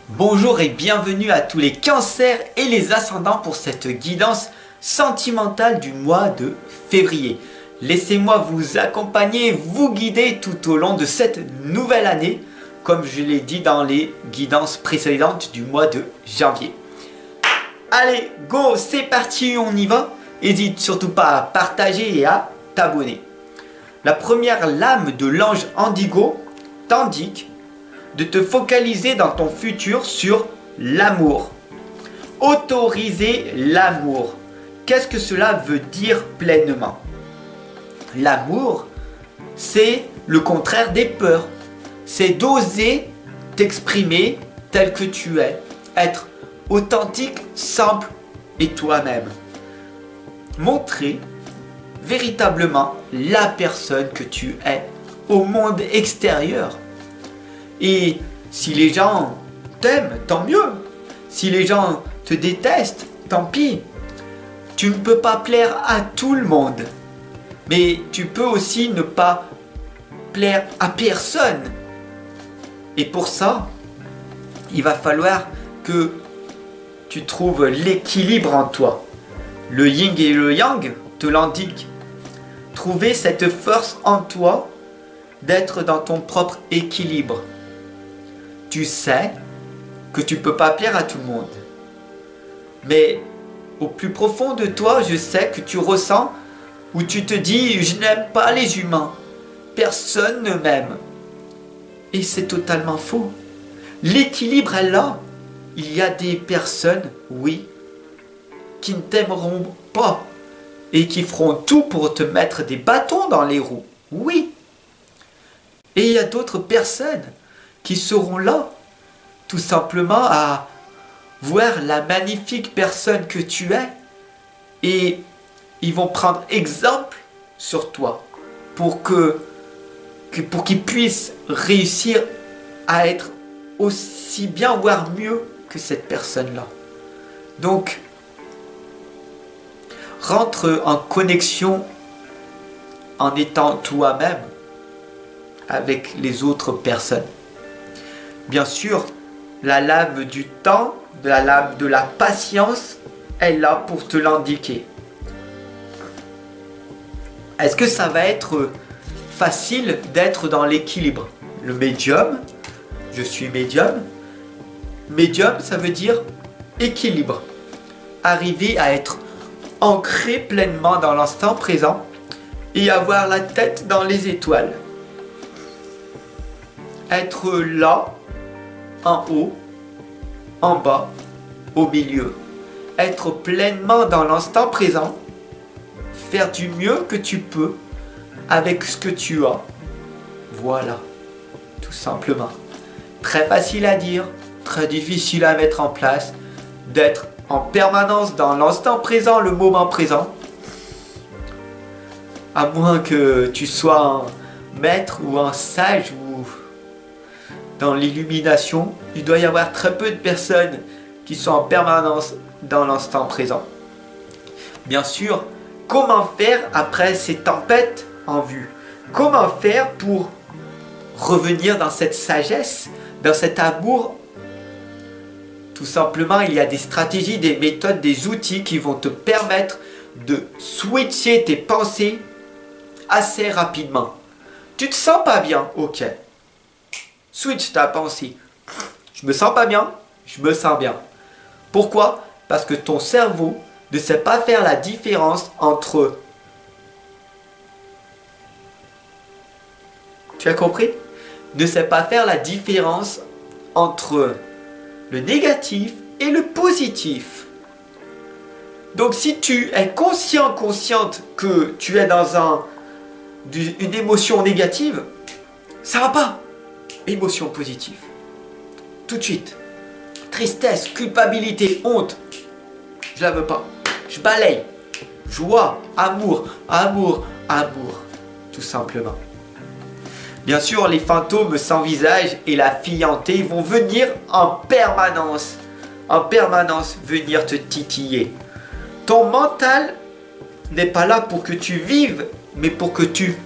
Bonjour et bienvenue à tous les cancers et les ascendants pour cette guidance sentimentale du mois de février. Laissez-moi vous accompagner, vous guider tout au long de cette nouvelle année, comme je l'ai dit dans les guidances précédentes du mois de janvier. Allez, go, c'est parti, on y va. N'hésite surtout pas à partager et à t'abonner. La première lame de l'ange Indigo t'indique de te focaliser dans ton futur sur l'amour. Autoriser l'amour. Qu'est-ce que cela veut dire pleinement? L'amour, c'est le contraire des peurs. C'est d'oser t'exprimer tel que tu es. Être authentique, simple et toi-même. Montrer véritablement la personne que tu es au monde extérieur. Et si les gens t'aiment, tant mieux. Si les gens te détestent, tant pis. Tu ne peux pas plaire à tout le monde. Mais tu peux aussi ne pas plaire à personne. Et pour ça, il va falloir que tu trouves l'équilibre en toi. Le yin et le yang te l'indiquent. Trouver cette force en toi d'être dans ton propre équilibre. Tu sais que tu ne peux pas plaire à tout le monde. Mais au plus profond de toi, je sais que tu ressens où tu te dis « Je n'aime pas les humains. Personne ne m'aime. » Et c'est totalement faux. L'équilibre est là. Il y a des personnes, oui, qui ne t'aimeront pas et qui feront tout pour te mettre des bâtons dans les roues. Oui. Et il y a d'autres personnes qui seront là, tout simplement à voir la magnifique personne que tu es, et ils vont prendre exemple sur toi pour qu'ils puissent réussir à être aussi bien, voire mieux que cette personne-là. Donc, rentre en connexion en étant toi-même avec les autres personnes. Bien sûr, la lame du temps, la lame de la patience est là pour te l'indiquer. Est-ce que ça va être facile d'être dans l'équilibre? Le médium, je suis médium. Médium, ça veut dire équilibre. Arriver à être ancré pleinement dans l'instant présent et avoir la tête dans les étoiles. Être là, en haut, en bas, au milieu. Être pleinement dans l'instant présent. Faire du mieux que tu peux avec ce que tu as. Voilà, tout simplement. Très facile à dire, très difficile à mettre en place. D'être en permanence dans l'instant présent, le moment présent. À moins que tu sois un maître ou un sage ou dans l'illumination, il doit y avoir très peu de personnes qui sont en permanence dans l'instant présent. Bien sûr, comment faire après ces tempêtes en vue? Comment faire pour revenir dans cette sagesse, dans cet amour? Tout simplement, il y a des stratégies, des méthodes, des outils qui vont te permettre de switcher tes pensées assez rapidement. Tu te sens pas bien? Ok. Switch ta pensée. Je me sens pas bien, je me sens bien. Pourquoi? Parce que ton cerveau ne sait pas faire la différence entre... Tu as compris? Ne sait pas faire la différence entre le négatif et le positif. Donc si tu es conscient, consciente que tu es dans une émotion négative, ça va pas. Émotion positive. Tout de suite. Tristesse, culpabilité, honte. Je la veux pas. Je balaye. Joie, amour, amour, amour. Tout simplement. Bien sûr, les fantômes sans visage et la fille hantée vont venir en permanence. En permanence venir te titiller. Ton mental n'est pas là pour que tu vives, mais pour que tu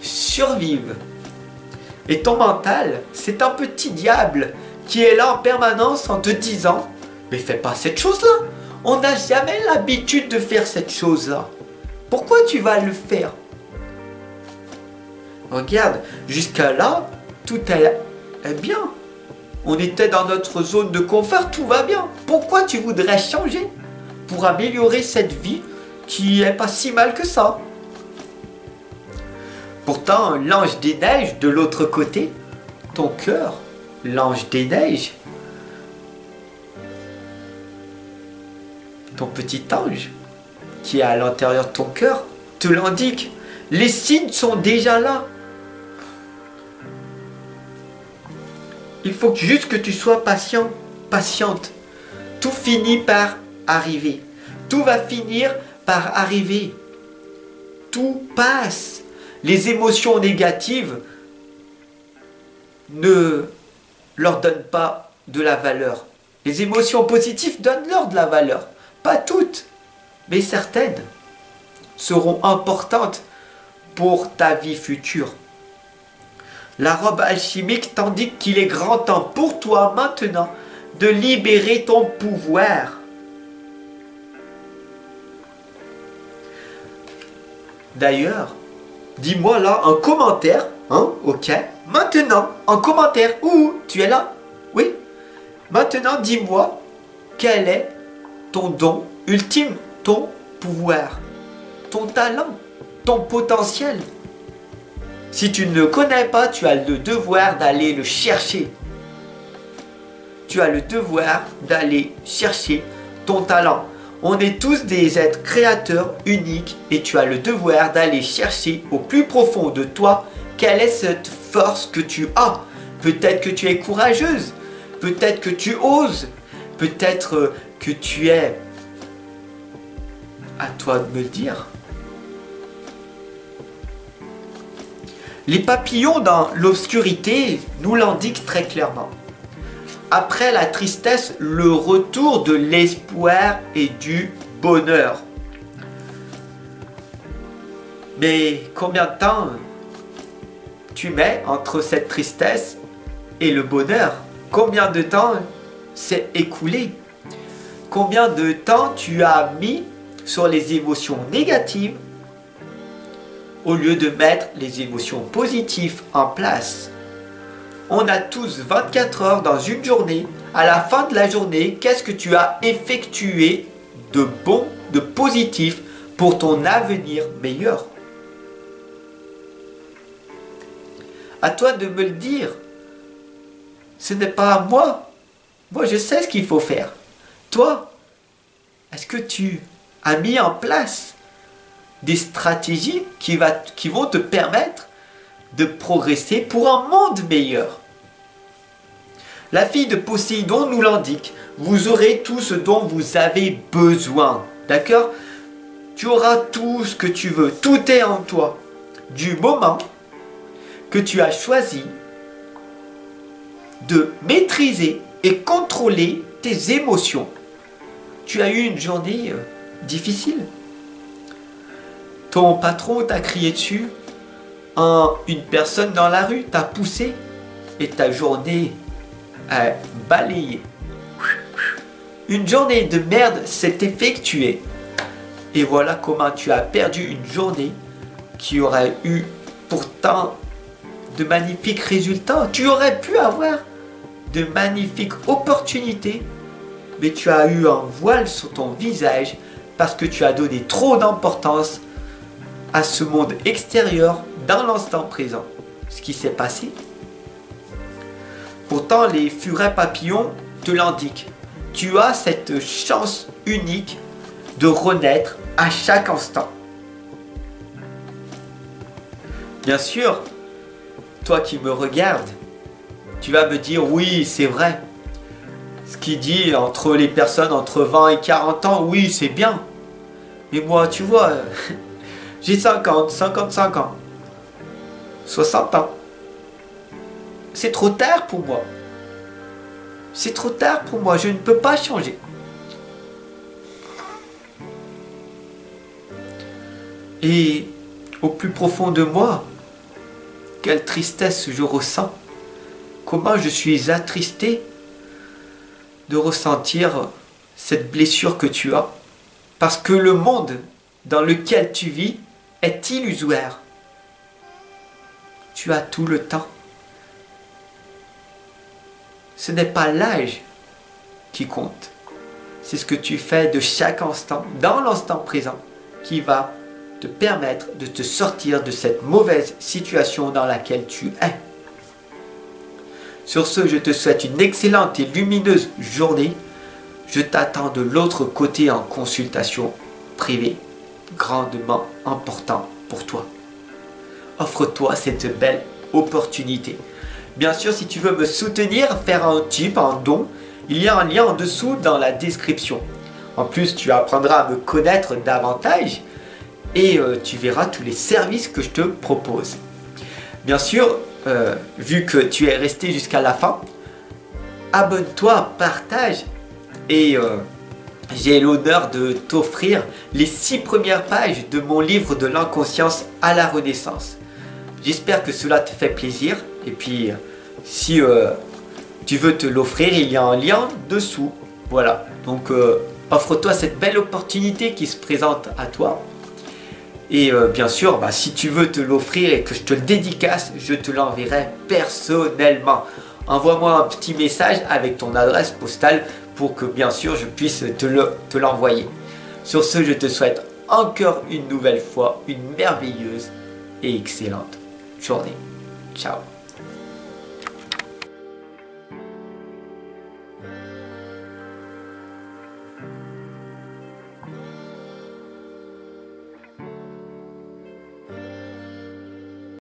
survives. Et ton mental, c'est un petit diable qui est là en permanence en te disant « Mais fais pas cette chose-là. On n'a jamais l'habitude de faire cette chose-là. Pourquoi tu vas le faire ?» Regarde, jusqu'à là, tout est bien. On était dans notre zone de confort, tout va bien. Pourquoi tu voudrais changer pour améliorer cette vie qui est pas si mal que ça? Pourtant, l'ange des neiges, de l'autre côté, ton cœur, l'ange des neiges, ton petit ange qui est à l'intérieur de ton cœur, te l'indique. Les signes sont déjà là. Il faut juste que tu sois patient, patiente. Tout finit par arriver. Tout va finir par arriver. Tout passe. Les émotions négatives ne leur donnent pas de la valeur. Les émotions positives donnent-leur de la valeur. Pas toutes, mais certaines seront importantes pour ta vie future. La robe alchimique t'indique qu'il est grand temps pour toi maintenant de libérer ton pouvoir. D'ailleurs, dis-moi là en commentaire, hein, ok? Maintenant, en commentaire, tu es là? Oui? Maintenant, dis-moi quel est ton don ultime, ton pouvoir, ton talent, ton potentiel. Si tu ne le connais pas, tu as le devoir d'aller le chercher. Tu as le devoir d'aller chercher ton talent. On est tous des êtres créateurs uniques et tu as le devoir d'aller chercher au plus profond de toi quelle est cette force que tu as. Peut-être que tu es courageuse, peut-être que tu oses, peut-être que tu es... À toi de me le dire. Les papillons dans l'obscurité nous l'indiquent très clairement. Après la tristesse, le retour de l'espoir et du bonheur. Mais combien de temps tu mets entre cette tristesse et le bonheur? Combien de temps s'est écoulé? Combien de temps tu as mis sur les émotions négatives au lieu de mettre les émotions positives en place? On a tous 24 heures dans une journée. À la fin de la journée, qu'est-ce que tu as effectué de bon, de positif pour ton avenir meilleur? À toi de me le dire. Ce n'est pas à moi. Moi, je sais ce qu'il faut faire. Toi, est-ce que tu as mis en place des stratégies qui vont te permettre de progresser pour un monde meilleur? La fille de Poséidon nous l'indique. Vous aurez tout ce dont vous avez besoin. D'accord? Tu auras tout ce que tu veux. Tout est en toi. Du moment que tu as choisi de maîtriser et contrôler tes émotions. Tu as eu une journée difficile. Ton patron t'a crié dessus. Une personne dans la rue t'a poussé. Et ta journée a balayé. Une journée de merde s'est effectuée. Et voilà comment tu as perdu une journée qui aurait eu pourtant de magnifiques résultats. Tu aurais pu avoir de magnifiques opportunités, mais tu as eu un voile sur ton visage parce que tu as donné trop d'importance à ce monde extérieur dans l'instant présent. Ce qui s'est passé. Pourtant, les furets papillons te l'indiquent. Tu as cette chance unique de renaître à chaque instant. Bien sûr, toi qui me regardes, tu vas me dire oui, c'est vrai. Ce qui dit entre les personnes entre 20 et 40 ans, oui, c'est bien. Mais moi, tu vois, j'ai 50, 55 ans, 60 ans. C'est trop tard pour moi. C'est trop tard pour moi, je ne peux pas changer. Et au plus profond de moi, quelle tristesse je ressens. Comment je suis attristé de ressentir cette blessure que tu as. Parce que le monde dans lequel tu vis est illusoire. Tu as tout le temps. Ce n'est pas l'âge qui compte. C'est ce que tu fais de chaque instant, dans l'instant présent, qui va te permettre de te sortir de cette mauvaise situation dans laquelle tu es. Sur ce, je te souhaite une excellente et lumineuse journée. Je t'attends de l'autre côté en consultation privée, grandement important pour toi. Offre-toi cette belle opportunité. Bien sûr, si tu veux me soutenir, faire un tip, un don, il y a un lien en dessous dans la description. En plus, tu apprendras à me connaître davantage et tu verras tous les services que je te propose. Bien sûr, vu que tu es resté jusqu'à la fin, abonne-toi, partage et j'ai l'honneur de t'offrir les 6 premières pages de mon livre de l'inconscience à la renaissance. J'espère que cela te fait plaisir et puis si tu veux te l'offrir, il y a un lien dessous. Voilà, donc offre-toi cette belle opportunité qui se présente à toi. Et bien sûr, si tu veux te l'offrir et que je te le dédicace, je te l'enverrai personnellement. Envoie-moi un petit message avec ton adresse postale pour que bien sûr je puisse te l'envoyer. Sur ce, je te souhaite encore une nouvelle fois une merveilleuse et excellente journée. Ciao.